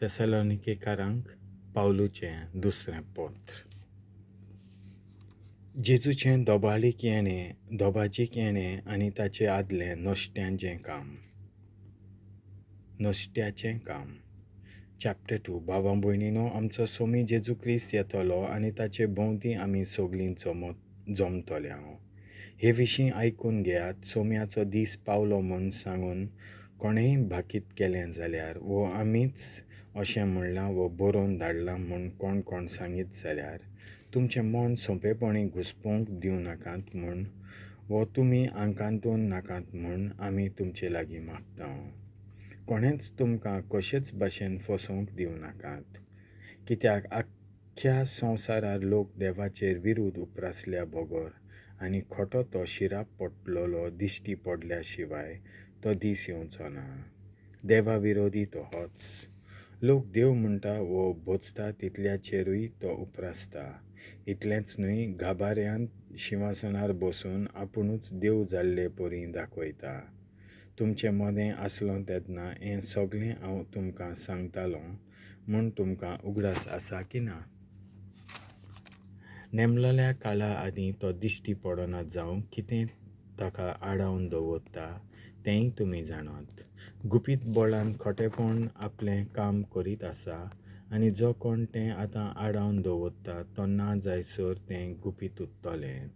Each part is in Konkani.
तेसलोनिकेकारांक पावलुचें दुसरें पत्र. जेजूचें दोबाजीक येणें आनी ताचे आदलें नोश्ट्याचें काम. चॅप्टर 2. भावां भयणीनो, आमचो सोमी जेजू क्रिस्त येतलो आनी ताचे भोंवती आमी सोगलीं जमतले हांव. हे विशीं आयकून घेयात. सोम्याचो दीस पावलो म्हूण सांगून कोणेंय भाकीत केलें जाल्यार, वो आमीच अशें म्हणलां वो बरोवन धाडलां म्हूण कोण सांगीत जाल्यार, तुमचें मन सोंपेपणी घुस्पूंक दिवं नाकात म्हूण, वो तुमी आंकांतून नाकात म्हूण आमी तुमचे लागीं मागता. कोणेंच तुमकां कशेच भाशेन फसोवंक दिवं नाकात. कित्याक आख्ख्या संवसारार लोक देवाचेर विरूद उप्रासल्या बगर आनी खोटो तो शिराप पडलेलो दिश्टी पडल्या शिवाय तो दीस येवचो ना. देवा विरोधी तो होच. लोक देव म्हणटा वो बोचता तितल्याचेरूय तो उप्रासता. इतलेंच न्हय, गाभाऱ्यांत शिंवासनार बसून आपुणूच देव जाल्ले परी दाखयता. तुमचें मोदें आसलों तेदना हें सोगलें हांव तुमकां सांगतालों म्हूण तुमकां उगडास आसा की ना? नेमलोल्या काळा आदीं तो दिश्टी पडना जावं कितें ताका आडावन दवरता तेंय तुमी जाणात. गुपीत बोळान खोटेपण आपलें काम करीत आसा आनी जो कोण तें आतां आडावन दवरता तो ना जायसर तें गुपीत उरतलें.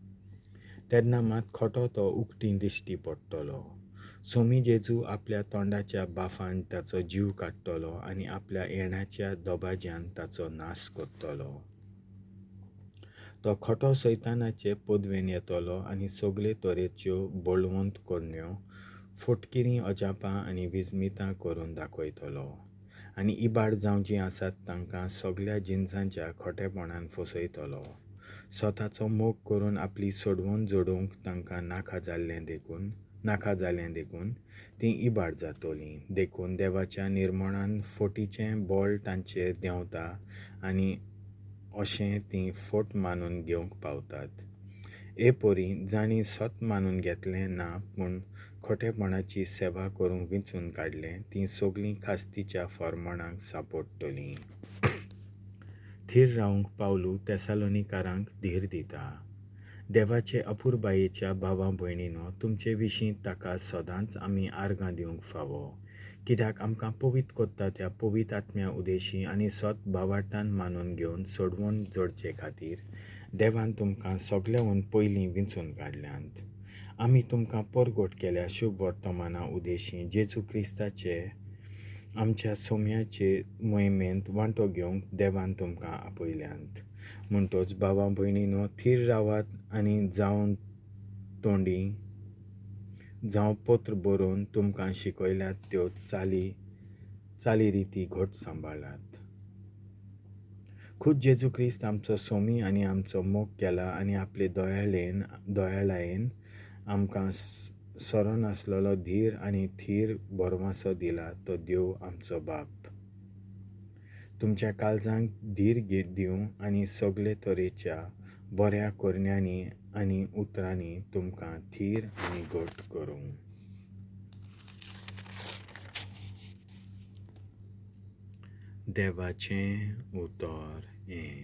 तेन्ना मात खोटो तो उक्तीं दिश्टी पडटलो. सोमी जेजू आपल्या तोंडाच्या बाफान ताचो जीव काडटलो आनी आपल्या येण्याच्या दोबाज्यान ताचो नाश करतलो. तो खोटो सैतानाचे पदवेन येतलो आनी सोगले तरेच्यो बळवंतपण्यो, फोटकिरीं अजापां आनी विस्मितां करून दाखयतलो. आनी इबाड जावचीं आसात तांकां सगल्या जिन्सांच्या खोटेपणान फसयतलो. स्वताचो मोग करून आपली सोडवण जोडूंक तांकां नाका जाल्लें देखून तीं इबाड जातलीं. देखून देवाच्या निर्मळान फोटीचें बोळ तांचेर देंवता आनी अशें तीं फोट मानून घेवंक पावतात. एपरी जाणीं स्वत मानून घेतलें ना पूण खोटेपणाची सेवा करूंक विंचून काडलें, तीं सोगलीं खास्तीच्या फर्माणाक सांपडटलीं. थीर रावंक पावलू तेसलोनिकारांक धीर दिता. देवाचे अपुरबायेच्या भावां भयणीनो, तुमचे विशीं ताका सदांच आमी आर्गां दिवंक फावो. कित्याक आमकां पवीत कोत्ता त्या पवीत आत्म्या उदेशी आनी स्वत भावार्थान मानून घेवन सोडवण जोडचे खातीर देवान तुमकां सगळ्यावन पयलीं विंचून काडल्यांत. आमी तुमकां परगट केल्या शुभ वर्तमाना उदेशीं जेजू क्रिस्ताचे आमच्या सोम्याचे मोहिमेंत वांटो घेवंक देवान तुमकां आपयल्यांत. म्हणटोच भावां भयणीनो, थीर रावात आनी जावं तोंडी जावं पत्र बरोवन तुमकां शिकयल्यात त्यो चालीरिती घट सांबाळात. खुद जेजू क्रिस्त आमचो सोमी आनी आमचो मोग केला आनी आपले दयाळायेन आमकां सोरोन आसलोलो धीर आनी थीर बोरमासो दिला तो देव आमचो बाप. तुमच्या काळजांक धीर दिवं आनी सगले तरेच्या बऱ्या कोरण्यांनी आनी उतरांनी तुमकां थीर आनी घट करूं. देवाचें उतर हें.